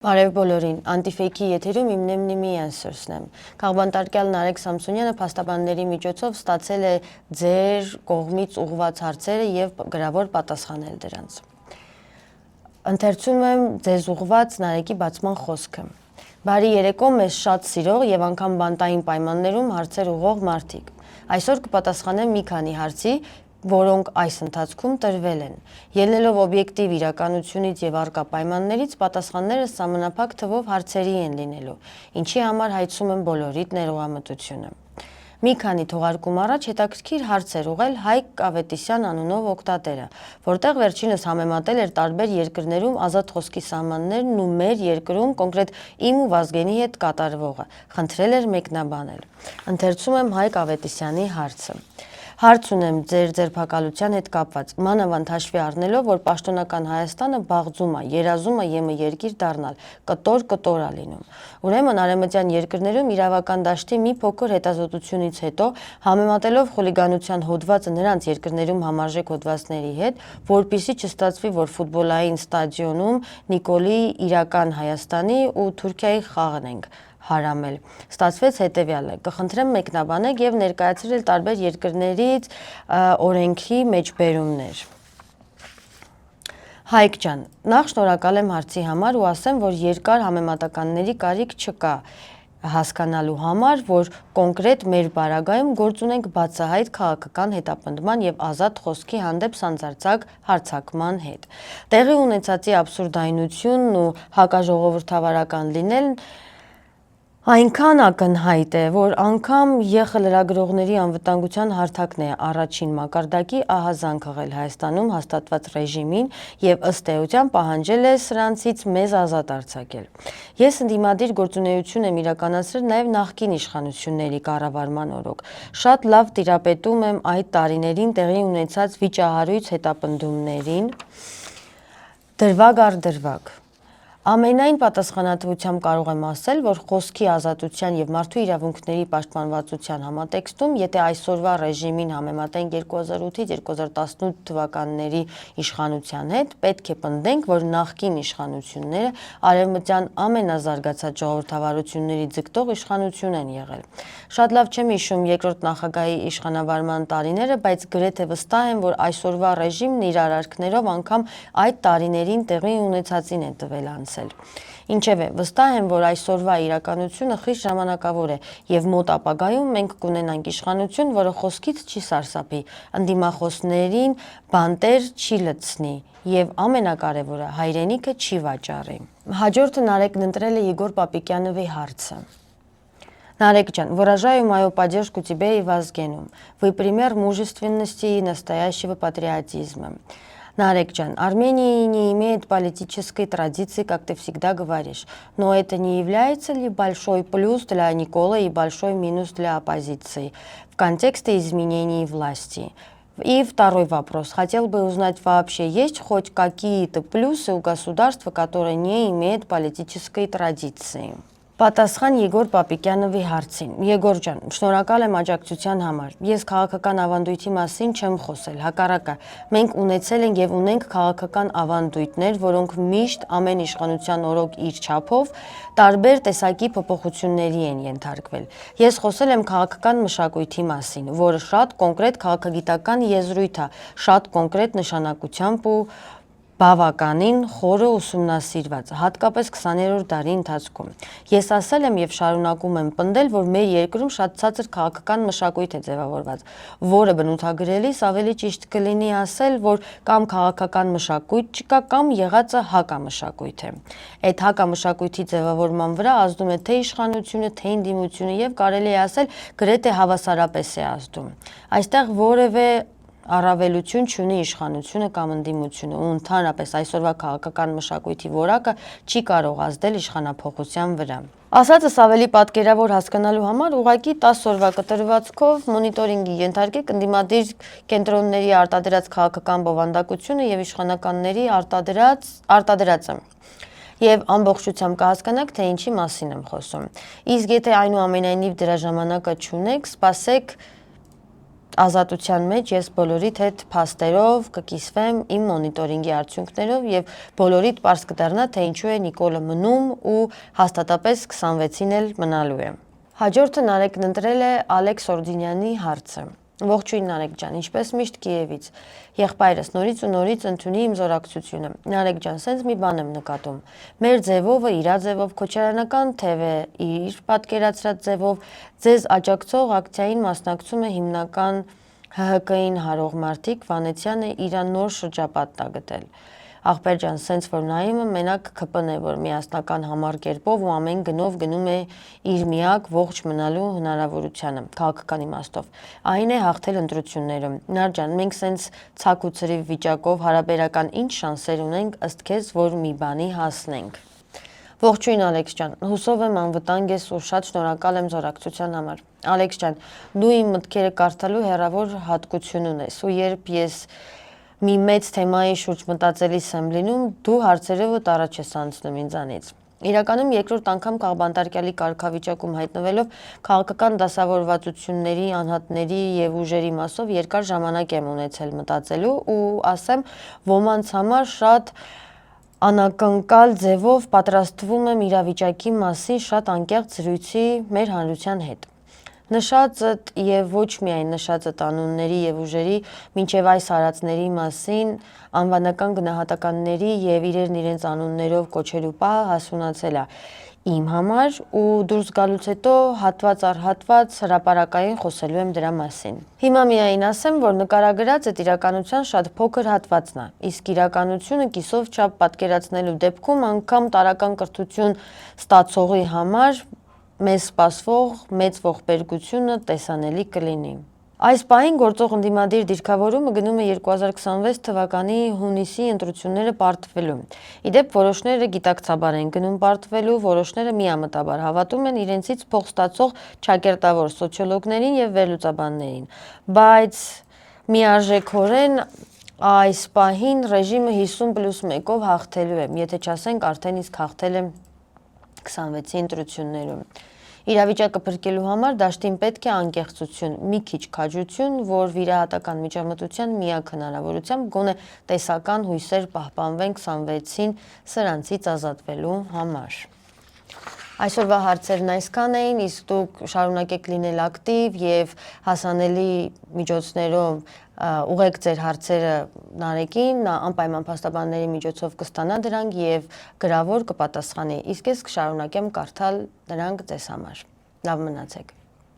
Բարև բոլորին, Անտիֆեյքի եթերում իմ նեմնիմի անսրսն եմ։ Քաղբանտարկյալ Նարեկ Սամսոնյանը փաստաբանների միջոցով ստացել է ձեր կողմից ուղղված հարցերը եւ գրավոր պատասխանել դրանց։ Ընթերցում եմ ձեզ ուղղված Նարեկի բացման խոսքը։ Բարի երեկո, մեզ շատ սիրող եւ անգամ բանտային պայմաններում հարցեր ուղղող մարդիկ։ Այսօր կպատասխանեմ մի քանի հարցի, որոնք այս ընթացքում տրվել են։ Ելնելով օբյեկտիվ իրականությունից եւ առկա պայմաններից, պատասխանները սահմանափակ թվով հարցերի են լինելու, ինչի համար հայցում եմ բոլորիդ ներողամտությունը։ Մի քանի թողարկում առաջ հետաքրքիր հարց էր ուղղել Հայկ Ավետիսյան անունով օգտատերը, որտեղ վերջինս համեմատել էր տարբեր երկրներում ազատ խոսքի սահմաններն ու մեր երկրում կոնկրետ իմ ու Վազգենի հետ կատարվողը, խնդրել էր մեկնաբանել։ Ընթերցում եմ Հայկ Ավետիսյանի հարցը։ Հարց ունեմ ձեր ձերբակալության հետ կապված, մանավանդ հաշվի առնելով, որ պաշտոնական Հայաստանը բաղձում է, երազում է ԵՄ երկիր դառնալ, կտոր է լինում։ Ուրեմն արևմտյան երկրներում իրավական դաշտի մի փոքր հետազոտությունից հետո, համեմատելով խուլիգանության հոդվածը նրանց երկրներում համարժեք հոդվածների հետ, որպեսզի չստացվի, որ ֆուտբոլային ստադիոնում Նիկոլի իրական Հայաստանի ու Թուրքիայի խաղն ենք հարամել։ Ստացվեց հետևյալը. կխնդրեմ մեկնաբանեք եւ ներկայացրել տարբեր երկրներից օրենքի մեջբերումներ։ Հայկ ջան, նախ շնորհակալ եմ հարցի համար ու ասեմ, որ երկար համեմատականների կարիք չկա հասկանալու համար, որ կոնկրետ մեր բարագայում գործ ունենք բացահայտ քաղաքական հետապնդման եւ ազատ խոսքի հանդեպ սանձարձակ հարձակման հետ։ Տեղի ունեցածի աբսուրդայնությունն ու հակաժողովրդավարական լինելն այնքան ակնհայտ է, որ անգամ ԵԽ լրագրողների անվտանգության հարթակն է առաջին մակարդակի ահազանգ ըղել Հայաստանում հաստատված ռեժիմին եւ ըստ էության պահանջել է սրանցից մեզ ազատ արձակել։ Ես ընդդիմադիր գործունեություն եմ իրականացրել նաեւ նախկին իշխանությունների կառավարման օրոք։ Շատ լավ տիրապետում եմ այդ տարիներին տեղի ունեցած վիճահարույց հետապնդումներին դրվագ առ դրվագ։ Ամենայն պատասխանատվությամբ կարող եմ ասել, որ խոսքի ազատության եւ մարդու իրավունքների պաշտպանվածության համատեքստում, եթե այսօրվա ռեժիմին համեմատենք 2008-ից 2018 թվականների իշխանության հետ, պետք է պնդենք, որ նախկին իշխանությունները արևմտյան ամենազարգացած ժողովրդավարությունների ձգտող իշխանություն են եղել։ Շատ լավ չեմ հիշում երկրորդ նախագահի իշխանավարման տարիները, բայց գրեթե վստահ եմ, որ այսօրվա ռեժիմն իր արարքներով անգամ այդ տարիներին տեղի ունեցածին է տվել անցել։ Ինչևէ, վստահ եմ, որ այսօրվա իրականությունը խիստ ժամանակավոր է եւ մոտ ապագայում մենք կունենանք իշխանություն, որը խոսքից չի սարսափի, ընդդիմախոսներին բանտեր չի լցնի եւ ամենակարևորը հայրենիքը չի վաճառի։ Հաջորդը Նարեկն ընտրել է Егор Պապիկյանովի հարցը։ Нарек ջան, выражаю мою поддержку тебе и Вазгену. Вы пример мужественности и настоящего патриотизма. Нарек ջան, Армения не имеет политической традиции, как ты всегда говоришь, но это не является ли большой плюс для Николы и большой минус для оппозиции в контексте изменений власти? И второй вопрос. Хотел бы узнать, вообще есть хоть какие-то плюсы у государства, которое не имеет политической традиции? Պատասխան Егор Պապիկյանովի հարցին։ Егор ջան, շնորհակալ եմ աջակցության համար։ Ես քաղաքական ավանդույթի մասին չեմ խոսել, հակառակը, մենք ունեցել ենք եւ ունենք քաղաքական ավանդույթներ, որոնք միշտ ամեն իշխանության օրոք իր չափով տարբեր տեսակի փոփոխությունների են ենթարկվել։ Ես խոսել եմ քաղաքական մշակույթի մասին, որը շատ կոնկրետ քաղաքագիտական եզրույթ է, շատ կոնկրետ նշանակությամբ ու բավականին խորը ուսումնասիրված, հատկապես 20-րդ դարի ընթացքում։ Ես ասել եմ եւ շարունակում եմ պնդել, որ մեր երկրում շատ ցածր քաղաքական մշակույթ է ձևավորված, որը բնութագրելիս ավելի ճիշտ կլինի ասել, որ կամ քաղաքական մշակույթ չկա, կամ եղածը հակամշակույթ է։ Այդ հակամշակույթի ձևավորման վրա ազդում է թե իշխանությունը, թե ընդդիմությունը եւ կարելի է ասել գրեթե հավասարապես է ազդում։ Այստեղ որևէ առավելություն չունի իշխանությունը կամ ընդդիմությունը ու ընդհանրապես այսօրվա քաղաքական մշակույթի որակը չի կարող ազդել իշխանափոխության վրա։ Ասածս ավելի պատկերավոր հասկանալու համար ուղղակի 10 օրվա կտրվածքով մոնիտորինգի ենթարկեք ընդդիմադիր կենտրոնների արտադրած քաղաքական բովանդակությունը եւ իշխանականների արտադրածը։ Եվ ամբողջությամբ կհասկանաք, թե ինչի մասին եմ խոսում։ Իսկ եթե այնուամենայնիվ դրա ժամանակը չունեք, սպասեք ազատության մեջ ես բոլորիդ հետ փաստերով կկիսվեմ իմ մոնիտորինգի արդյունքներով եւ բոլորիդ պարզ կդառնա, թե ինչու է Նիկոլը մնում ու հաստատապես 26-ին էլ մնալու է։ Հաջորդը Նարեկն ընտրել է Ալեքս Օրդինյանի հարցը։ Ողջույն Նարեկ ջան, ինչպես միշտ Կիևից։ Եղբայրս նորից ու նորից ընդունի իմ զորակցությունը։ Նարեկ ջան, սենց մի բան եմ նկատում։ Մեր ձևովը իրա ձևով, Քոչարյանական թևը իր պատկերացրած ձևով, ձեզ աջակցող ակցիային մասնակցում է հիմնական ՀՀԿ-ին հարող մարդիկ, Վանեցյանը իր նոր շրջապատն է գտել։ Ախպեր ջան, սենց որ նայում եմ, մենակ ԿՊ-ն է, որ միասնական համառ կերպով ու ամեն գնով գնում է իր միակ ողջ մնալու հնարավորությանը, քաղաքական իմաստով։ Այն է հաղթել ընտրությունները։ Նար ջան, մենք սենց ցակ ու ցրիվ վիճակով հարաբերական ինչ շանսեր ունենք ըստ քեզ, որ մի բանի հասնենք։ Ողջույն Ալեքս ջան, հուսով եմ անվտանգ ես ու շատ շնորհակալ եմ զորակցության համար։ Ալեքս ջան, դու իմ մտքերը կարդալու հեռավոր հատկություն ունես ու երբ ես մի մեծ թեմայի շուրջ մտածելիս եմ լինում, դու հարցերովդ առաջ ես անցնում ինձանից։ Իրականում երկրորդ անգամ քաղբանտարկյալի կարգավիճակում հայտնվելով քաղաքական դասավորվածությունների, անհատների եւ ուժերի մասով երկար ժամանակ եմ ունեցել մտածելու ու ասեմ, ոմանց համար շատ անակնկալ ձևով պատրաստվում եմ իրավիճակի մասին շատ անկեղծ զրույցի մեր հանրության հետ։ Նշածդ եւ ոչ միայն նշածդ անունների եւ ուժերի մինչեւ այս հարածների մասին անվանական գնահատականների եւ իրենց անուններով կոչելու պահը հասունացել է իմ համար ու դուրս գալուց հետո հատված առ հատված հրապարակային խոսելու եմ դրա մասին։ Հիմա միայն ասեմ, որ նկարագրած այդ իրականության շատ փոքր հատվածն է, իսկ իրականությունը կիսով չափ պատկերացնելու դեպքում անգամ տարական կրթություն ստացողի համար մեզ սպասվող մեծ ողբերգությունը տեսանելի կլինի։ Այս պահին գործող ընդդիմադիր դիրքավորումը գնում է 2026 թվականի հունիսի ընտրությունները պարտվելու։ Իդեպ որոշները գիտակցաբար են գնում պարտվելու, որոշները միամտաբար հավատում են իրենցից փող ստացող ճակերտավոր սոցիոլոգներին եւ վերլուծաբաններին։ Բայց միարժեքորեն այս պահին ռեժիմը 50+1-ով հաղթելու է, եթե չասենք արդեն իսկ հաղթել է 26-ի ընտրություններում։ Իրավիճակը փրկելու համար դաշտին պետք է անկեղծություն, մի քիչ քաջություն, որ վիրահատական միջամտության միակ հնարավորությամբ գոնե տեսական հույսեր պահպանվեն 26-ին սրանցից ազատվելու համար։ Այսօրվա հարցերն այսքան էին, իսկ դուք շարունակեք լինել ակտիվ եւ հասանելի միջոցներով ուղեք ձեր հարցերը Նարեկին, նա անպայման փաստաբանների միջոցով կստանա դրանք եւ գրավոր կպատասխանի։ Իսկ ես կշարունակեմ կարդալ դրանք ձեզ համար։ Լավ մնացեք։